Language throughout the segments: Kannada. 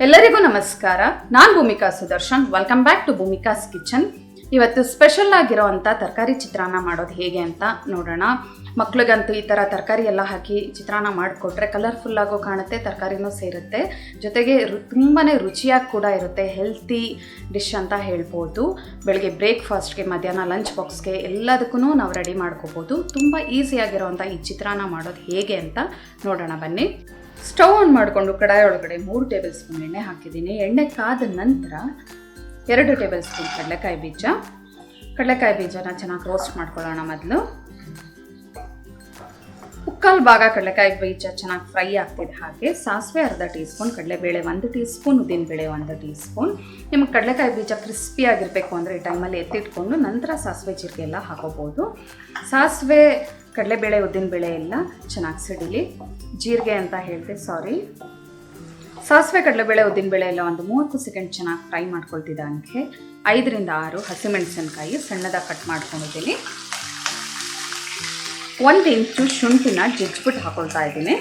ಎಲ್ಲರಿಗೂ ನಮಸ್ಕಾರ. ನಾನು Bhoomika Sudarshan. Welcome back to Bhoomika's kitchen. ಇವತ್ತು ಸ್ಪೆಷಲ್ ಆಗಿರೋವಂಥ ತರಕಾರಿ ಚಿತ್ರಾನ್ನ ಮಾಡೋದು ಹೇಗೆ ಅಂತ ನೋಡೋಣ. ಮಕ್ಳಿಗಂತೂ ಈ ಥರ ತರಕಾರಿ ಎಲ್ಲ ಹಾಕಿ ಚಿತ್ರಾನ್ನ ಮಾಡಿಕೊಟ್ರೆ ಕಲರ್ಫುಲ್ಲಾಗೂ ಕಾಣುತ್ತೆ, ತರಕಾರಿನೂ ಸೇರುತ್ತೆ, ಜೊತೆಗೆ ತುಂಬಾ ರುಚಿಯಾಗಿ ಕೂಡ ಇರುತ್ತೆ. ಹೆಲ್ತಿ ಡಿಶ್ ಅಂತ ಹೇಳ್ಬೋದು. ಬೆಳಗ್ಗೆ ಬ್ರೇಕ್ಫಾಸ್ಟ್ಗೆ, ಮಧ್ಯಾಹ್ನ ಲಂಚ್ ಬಾಕ್ಸ್ಗೆ ಎಲ್ಲದಕ್ಕೂ ನಾವು ರೆಡಿ ಮಾಡ್ಕೋಬೋದು. ತುಂಬ ಈಸಿಯಾಗಿರೋವಂಥ ಈ ಚಿತ್ರಾನ್ನ ಮಾಡೋದು ಹೇಗೆ ಅಂತ ನೋಡೋಣ ಬನ್ನಿ. ಸ್ಟವ್ ಆನ್ ಮಾಡಿಕೊಂಡು ಕಡಾಯಿ ಒಳಗಡೆ 3 ಟೇಬಲ್ ಸ್ಪೂನ್ ಎಣ್ಣೆ ಹಾಕಿದ್ದೀನಿ. ಎಣ್ಣೆ ಕಾದ ನಂತರ 2 ಟೇಬಲ್ ಸ್ಪೂನ್ ಕಡಲೆಕಾಯಿ ಬೀಜನ ಚೆನ್ನಾಗಿ ರೋಸ್ಟ್ ಮಾಡ್ಕೊಳ್ಳೋಣ. ಮೊದಲು 1/4 ಭಾಗ ಕಡಲೆಕಾಯಿ ಬೀಜ ಚೆನ್ನಾಗಿ ಫ್ರೈ ಆಗ್ತಿದೆ. ಹಾಗೆ ಸಾಸಿವೆ ಅರ್ಧ ಟೀ ಸ್ಪೂನ್, ಕಡಲೆಬೇಳೆ 1 ಟೀ ಸ್ಪೂನ್, ಉದ್ದಿನಬೇಳೆ 1 ಟೀ ಸ್ಪೂನ್. ನಿಮ್ಗೆ ಕಡಲೆಕಾಯಿ ಬೀಜ ಕ್ರಿಸ್ಪಿ ಆಗಿರಬೇಕು ಅಂದರೆ ಈ ಟೈಮಲ್ಲಿ ಎತ್ತಿಟ್ಕೊಂಡು ನಂತರ ಸಾಸಿವೆ ಜೀರಿಗೆ ಎಲ್ಲ ಹಾಕೋಬೋದು. ಸಾಸಿವೆ, ಕಡಲೆಬೇಳೆ, ಉದ್ದಿನಬೇಳೆ ಎಲ್ಲ ಚೆನ್ನಾಗಿ ಸಿಡಿಲಿ. ಜೀರಿಗೆ ಅಂತ ಹೇಳಿದೆ, ಸಾರಿ. ಸಾಸಿವೆ, ಕಡಲೆಬೇಳೆ, ಉದ್ದಿನಬೇಳೆ ಎಲ್ಲ ಒಂದು 30 ಸೆಕೆಂಡ್ ಚೆನ್ನಾಗಿ ಫ್ರೈ ಮಾಡ್ಕೊಳ್ತಿದ್ದಂಗೆ 5 ರಿಂದ 6 ಹಸಿಮೆಣಸಿನಕಾಯಿ ಸಣ್ಣದಾಗಿ ಕಟ್ ಮಾಡ್ಕೊಂಡಿದ್ದೀನಿ. 1 ಇಂಚು ಶುಂಠಿನ ಜಜ್ಜಿಬಿಟ್ಟು ಹಾಕೊಳ್ತಾ ಇದ್ದೀನಿ.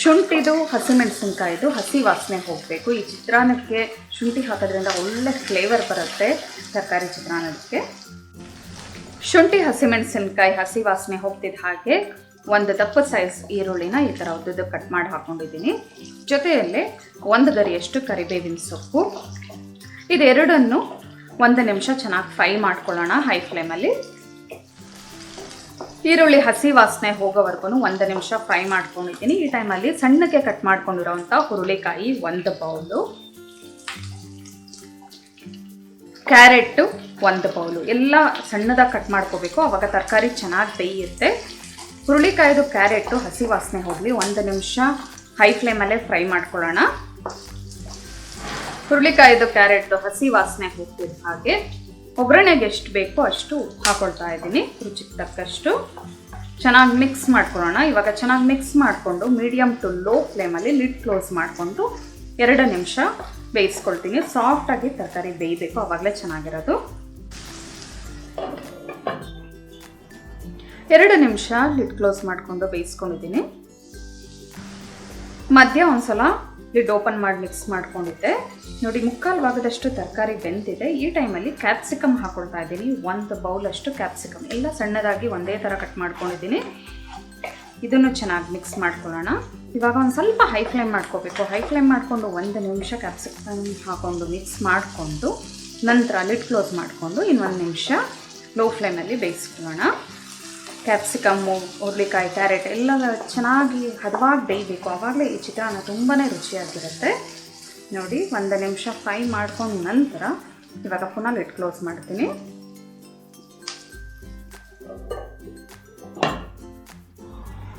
ಶುಂಠಿದು, ಹಸಿಮೆಣಸಿನ್ಕಾಯಿದು ಹಸಿ ವಾಸನೆ ಹೋಗಬೇಕು. ಈ ಚಿತ್ರಾನ್ನಕ್ಕೆ ಶುಂಠಿ ಹಾಕೋದ್ರಿಂದ ಒಳ್ಳೆ ಫ್ಲೇವರ್ ಬರುತ್ತೆ ತರಕಾರಿ ಚಿತ್ರಾನ್ನಕ್ಕೆ. ಶುಂಠಿ, ಹಸಿಮೆಣಸಿನ್ಕಾಯಿ ಹಸಿ ವಾಸನೆ ಹೋಗ್ತಿದ್ದ ಹಾಗೆ 1 ದಪ್ಪ ಸೈಜ್ ಈರುಳ್ಳಿನ ಈ ಥರ ಉದ್ದುದ್ದು ಕಟ್ ಮಾಡಿ ಹಾಕ್ಕೊಂಡಿದ್ದೀನಿ. ಜೊತೆಯಲ್ಲೇ 1 ಗರಿಯಷ್ಟು ಕರಿಬೇವಿನ ಸೊಪ್ಪು. ಇದೆರಡನ್ನು 1 ನಿಮಿಷ ಚೆನ್ನಾಗಿ ಫ್ರೈ ಮಾಡ್ಕೊಳ್ಳೋಣ ಹೈ ಫ್ಲೇಮಲ್ಲಿ. ಈರುಳ್ಳಿ ಹಸಿ ವಾಸನೆ ಹೋಗೋವರೆಗೂ 1 ನಿಮಿಷ ಫ್ರೈ ಮಾಡ್ಕೊಂಡಿದ್ದೀನಿ. ಈ ಟೈಮಲ್ಲಿ ಸಣ್ಣಕ್ಕೆ ಕಟ್ ಮಾಡ್ಕೊಂಡಿರೋವಂಥ ಹುರುಳಿಕಾಯಿ 1 ಬೌಲು, ಕ್ಯಾರೆಟು 1 ಬೌಲು ಎಲ್ಲ ಸಣ್ಣದಾಗಿ ಕಟ್ ಮಾಡ್ಕೋಬೇಕು, ಆವಾಗ ತರಕಾರಿ ಚೆನ್ನಾಗಿ ಬೇಯುತ್ತೆ. ಹುರುಳಿಕಾಯ್ದು, ಕ್ಯಾರೆಟು ಹಸಿ ವಾಸನೆ ಹೋಗಲಿ 1 ನಿಮಿಷ ಹೈ ಫ್ಲೇಮಲ್ಲೇ ಫ್ರೈ ಮಾಡ್ಕೊಳ್ಳೋಣ. ಹುರುಳಿಕಾಯ್ದು, ಕ್ಯಾರೆಟ್ದು ಹಸಿ ವಾಸನೆ ಹೋಗ್ತಿದ್ದ ಹಾಗೆ ಒಗ್ಗರಣೆಗೆ ಎಷ್ಟು ಬೇಕೋ ಅಷ್ಟು ಹಾಕೊಳ್ತಾ ಇದ್ದೀನಿ, ರುಚಿಗೆ ತಕ್ಕಷ್ಟು. ಚೆನ್ನಾಗಿ ಮಿಕ್ಸ್ ಮಾಡ್ಕೊಳ್ಳೋಣ. ಇವಾಗ ಚೆನ್ನಾಗಿ ಮಿಕ್ಸ್ ಮಾಡಿಕೊಂಡು ಮೀಡಿಯಮ್ ಟು ಲೋ ಫ್ಲೇಮಲ್ಲಿ ಲಿಡ್ ಕ್ಲೋಸ್ ಮಾಡಿಕೊಂಡು 2 ನಿಮಿಷ ಬೇಯಿಸ್ಕೊಳ್ತೀನಿ. ಸಾಫ್ಟಾಗಿ ತರಕಾರಿ ಬೇಯಬೇಕು, ಆವಾಗಲೇ ಚೆನ್ನಾಗಿರೋದು. 2 ನಿಮಿಷ ಲಿಡ್ ಕ್ಲೋಸ್ ಮಾಡಿಕೊಂಡು ಬೇಯಿಸ್ಕೊಂಡಿದ್ದೀನಿ. ಮಧ್ಯ ಒಂದ್ಸಲ ಲಿಡ್ ಓಪನ್ ಮಾಡಿ ಮಿಕ್ಸ್ ಮಾಡ್ಕೊಂಡಿದ್ದೆ. ನೋಡಿ, 1/4 ಭಾಗದಷ್ಟು ತರಕಾರಿ ಬೆಂದಿದೆ. ಈ ಟೈಮಲ್ಲಿ ಕ್ಯಾಪ್ಸಿಕಮ್ ಹಾಕೊಳ್ತಾ ಇದ್ದೀನಿ. 1 ಬೌಲಷ್ಟು ಕ್ಯಾಪ್ಸಿಕಮ್ ಎಲ್ಲ ಸಣ್ಣದಾಗಿ ಒಂದೇ ಥರ ಕಟ್ ಮಾಡ್ಕೊಂಡಿದ್ದೀನಿ. ಇದನ್ನು ಚೆನ್ನಾಗಿ ಮಿಕ್ಸ್ ಮಾಡ್ಕೊಳ್ಳೋಣ. ಇವಾಗ ಒಂದು ಸ್ವಲ್ಪ ಹೈ ಫ್ಲೇಮ್ ಮಾಡ್ಕೋಬೇಕು. ಹೈ ಫ್ಲೇಮ್ ಮಾಡಿಕೊಂಡು 1 ನಿಮಿಷ ಕ್ಯಾಪ್ಸಿಕಮ್ ಹಾಕ್ಕೊಂಡು ಮಿಕ್ಸ್ ಮಾಡಿಕೊಂಡು ನಂತರ ಲಿಡ್ ಕ್ಲೋಸ್ ಮಾಡಿಕೊಂಡು 1 ನಿಮಿಷ ಲೋ ಫ್ಲೇಮಲ್ಲಿ ಬೇಯಿಸ್ಕೊಳ್ಳೋಣ. ಕ್ಯಾಪ್ಸಿಕಮ್ಮು, ಹುರುಳಿಕಾಯಿ, ಕ್ಯಾರೆಟ್ ಎಲ್ಲ ಚೆನ್ನಾಗಿ ಹದವಾಗಿ ಬೇಯಬೇಕು, ಆವಾಗಲೇ ಈ ಚಿತ್ರಾನ್ನ ತುಂಬಾ ರುಚಿಯಾಗಿರುತ್ತೆ. ನೋಡಿ, 1 ನಿಮಿಷ ಫ್ರೈ ಮಾಡ್ಕೊಂಡು ನಂತರ ಇವಾಗ ಪುನಃ ಲಿಡ್ ಕ್ಲೋಸ್ ಮಾಡ್ತೀನಿ.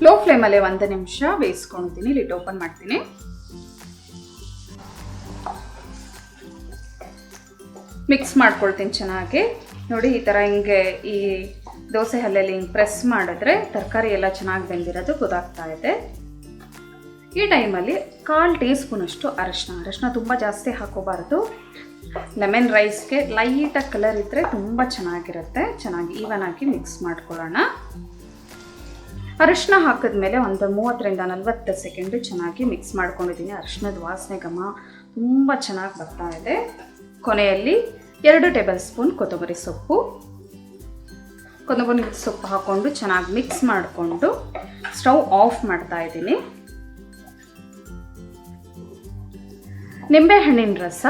ಲೋ ಫ್ಲೇಮಲ್ಲೇ 1 ನಿಮಿಷ ಬೇಯಿಸ್ಕೊಳ್ತೀನಿ. ಲಿಡ್ ಓಪನ್ ಮಾಡ್ತೀನಿ. ಮಿಕ್ಸ್ ಮಾಡ್ಕೊಳ್ತೀನಿ ಚೆನ್ನಾಗಿ. ನೋಡಿ, ಈ ಥರ ಹಿಂಗೆ ಈ ದೋಸೆ ಹಲ್ಲೆಯಲ್ಲಿ ಹಿಂಗೆ ಪ್ರೆಸ್ ಮಾಡಿದ್ರೆ ತರಕಾರಿ ಎಲ್ಲ ಚೆನ್ನಾಗಿ ಬೆಂದಿರೋದು ಗೊತ್ತಾಗ್ತಾ ಇದೆ. ಈ ಟೈಮಲ್ಲಿ 1/4 ಟೀ ಸ್ಪೂನಷ್ಟು ಅರಶಿನ ತುಂಬ ಜಾಸ್ತಿ ಹಾಕೋಬಾರ್ದು. ಲೆಮನ್ ರೈಸ್ಗೆ ಲೈಟಾಗಿ ಕಲರ್ ಇದ್ದರೆ ತುಂಬ ಚೆನ್ನಾಗಿರುತ್ತೆ. ಚೆನ್ನಾಗಿ ಈವನ್ ಆಗಿ ಮಿಕ್ಸ್ ಮಾಡ್ಕೊಳ್ಳೋಣ. ಅರಶಿನ ಹಾಕಿದ್ಮೇಲೆ ಒಂದು 30 ರಿಂದ 40 ಸೆಕೆಂಡು ಚೆನ್ನಾಗಿ ಮಿಕ್ಸ್ ಮಾಡ್ಕೊಂಡಿದ್ದೀನಿ. ಅರಶಿನದ ವಾಸನೆ ಘಮ ತುಂಬ ಚೆನ್ನಾಗಿ ಬರ್ತಾ ಇದೆ. ಕೊನೆಯಲ್ಲಿ 2 ಟೇಬಲ್ ಸ್ಪೂನ್ ಕೊತ್ತಂಬರಿ ಸೊಪ್ಪು ಹಾಕ್ಕೊಂಡು ಚೆನ್ನಾಗಿ ಮಿಕ್ಸ್ ಮಾಡಿಕೊಂಡು ಸ್ಟವ್ ಆಫ್ ಮಾಡ್ತಾ ಇದ್ದೀನಿ. ನಿಂಬೆಹಣ್ಣಿನ ರಸ,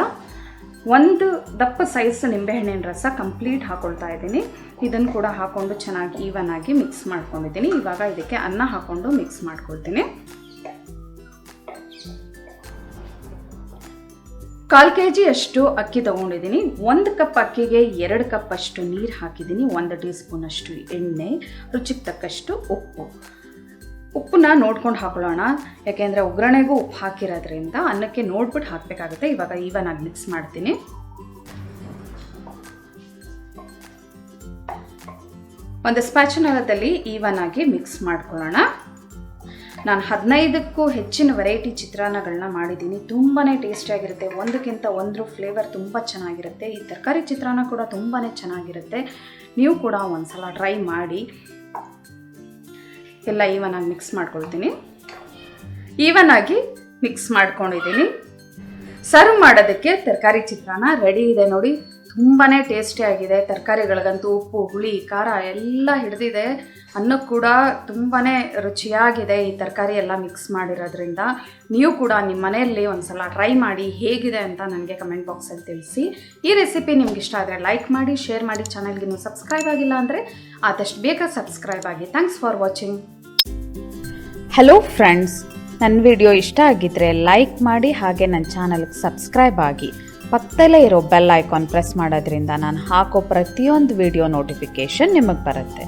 1 ದಪ್ಪ ಸೈಜ್ ನಿಂಬೆಹಣ್ಣಿನ ರಸ ಕಂಪ್ಲೀಟ್ ಹಾಕೊಳ್ತಾ ಇದ್ದೀನಿ. ಇದನ್ನು ಕೂಡ ಹಾಕ್ಕೊಂಡು ಚೆನ್ನಾಗಿ ಈವನ್ ಆಗಿ ಮಿಕ್ಸ್ ಮಾಡ್ಕೊಂಡಿದ್ದೀನಿ. ಇವಾಗ ಇದಕ್ಕೆ ಅನ್ನ ಹಾಕ್ಕೊಂಡು ಮಿಕ್ಸ್ ಮಾಡ್ಕೊಳ್ತೀನಿ. 1/4 kg ಅಷ್ಟು ಅಕ್ಕಿ ತೊಗೊಂಡಿದ್ದೀನಿ. 1 ಕಪ್ ಅಕ್ಕಿಗೆ 2 ಕಪ್ ಅಷ್ಟು ನೀರು ಹಾಕಿದ್ದೀನಿ. 1 ಟೀ ಸ್ಪೂನ್ ಅಷ್ಟು ಎಣ್ಣೆ, ರುಚಿಗೆ ತಕ್ಕಷ್ಟು ಉಪ್ಪನ್ನ ನೋಡ್ಕೊಂಡು ಹಾಕೊಳ್ಳೋಣ. ಯಾಕೆಂದರೆ ಒಗ್ಗರಣೆಗೂ ಉಪ್ಪು ಹಾಕಿರೋದ್ರಿಂದ ಅನ್ನಕ್ಕೆ ನೋಡ್ಬಿಟ್ಟು ಹಾಕಬೇಕಾಗುತ್ತೆ. ಇವಾಗ ಈವನ್ ಆಗಿ ಮಿಕ್ಸ್ ಮಾಡ್ತೀನಿ. ಒಂದು ಸ್ಪ್ಯಾಚುಲಾದಲ್ಲಿ ಈವನ್ ಆಗಿ ಮಿಕ್ಸ್ ಮಾಡ್ಕೊಳ್ಳೋಣ. ನಾನು 15ಕ್ಕೂ ಹೆಚ್ಚಿನ ವೆರೈಟಿ ಚಿತ್ರಾನ್ನಗಳನ್ನ ಮಾಡಿದ್ದೀನಿ. ತುಂಬಾ ಟೇಸ್ಟಿಯಾಗಿರುತ್ತೆ. ಒಂದಕ್ಕಿಂತ ಒಂದು ಫ್ಲೇವರ್ ತುಂಬ ಚೆನ್ನಾಗಿರುತ್ತೆ. ಈ ತರಕಾರಿ ಚಿತ್ರಾನ್ನ ಕೂಡ ತುಂಬಾ ಚೆನ್ನಾಗಿರುತ್ತೆ. ನೀವು ಕೂಡ ಒಂದ್ಸಲ ಟ್ರೈ ಮಾಡಿ. ಎಲ್ಲ ಈವನ್ ಆಗಿ ಮಿಕ್ಸ್ ಮಾಡ್ಕೊಳ್ತೀನಿ. ಈವನ್ ಆಗಿ ಮಿಕ್ಸ್ ಮಾಡ್ಕೊಂಡಿದ್ದೀನಿ. ಸರ್ವ್ ಮಾಡೋದಕ್ಕೆ ತರಕಾರಿ ಚಿತ್ರಾನ್ನ ರೆಡಿ ಇದೆ ನೋಡಿ. ತುಂಬಾ ಟೇಸ್ಟಿಯಾಗಿದೆ. ತರಕಾರಿಗಳಿಗಂತೂ ಉಪ್ಪು, ಹುಳಿ, ಖಾರ ಎಲ್ಲ ಹಿಡಿದಿದೆ. ಅನ್ನಕ್ಕೆ ಕೂಡ ತುಂಬಾ ರುಚಿಯಾಗಿದೆ ಈ ತರಕಾರಿ ಎಲ್ಲ ಮಿಕ್ಸ್ ಮಾಡಿರೋದ್ರಿಂದ. ನೀವು ಕೂಡ ನಿಮ್ಮ ಮನೆಯಲ್ಲಿ ಒಂದ್ಸಲ ಟ್ರೈ ಮಾಡಿ ಹೇಗಿದೆ ಅಂತ ನನಗೆ ಕಮೆಂಟ್ ಬಾಕ್ಸಲ್ಲಿ ತಿಳಿಸಿ. ಈ ರೆಸಿಪಿ ನಿಮ್ಗೆ ಇಷ್ಟ ಆದರೆ ಲೈಕ್ ಮಾಡಿ, ಶೇರ್ ಮಾಡಿ. ಚಾನಲ್ಗೆ ನೀವು ಸಬ್ಸ್ಕ್ರೈಬ್ ಆಗಿಲ್ಲ ಅಂದರೆ ಆದಷ್ಟು ಬೇಗ ಸಬ್ಸ್ಕ್ರೈಬ್ ಆಗಿ. Thanks for watching. Hello friends, ನನ್ನ ವಿಡಿಯೋ ಇಷ್ಟ ಆಗಿದ್ದರೆ ಲೈಕ್ ಮಾಡಿ, ಹಾಗೆ ನನ್ನ ಚಾನಲ್ಗೆ ಸಬ್ಸ್ಕ್ರೈಬ್ ಆಗಿ. ಪಕ್ಕದಲ್ಲೇ ಇರೋ ಬೆಲ್ ಐಕಾನ್ ಪ್ರೆಸ್ ಮಾಡೋದ್ರಿಂದ ನಾನು ಹಾಕೋ ಪ್ರತಿಯೊಂದು ವಿಡಿಯೋ ನೋಟಿಫಿಕೇಷನ್ ನಿಮಗೆ ಬರುತ್ತೆ.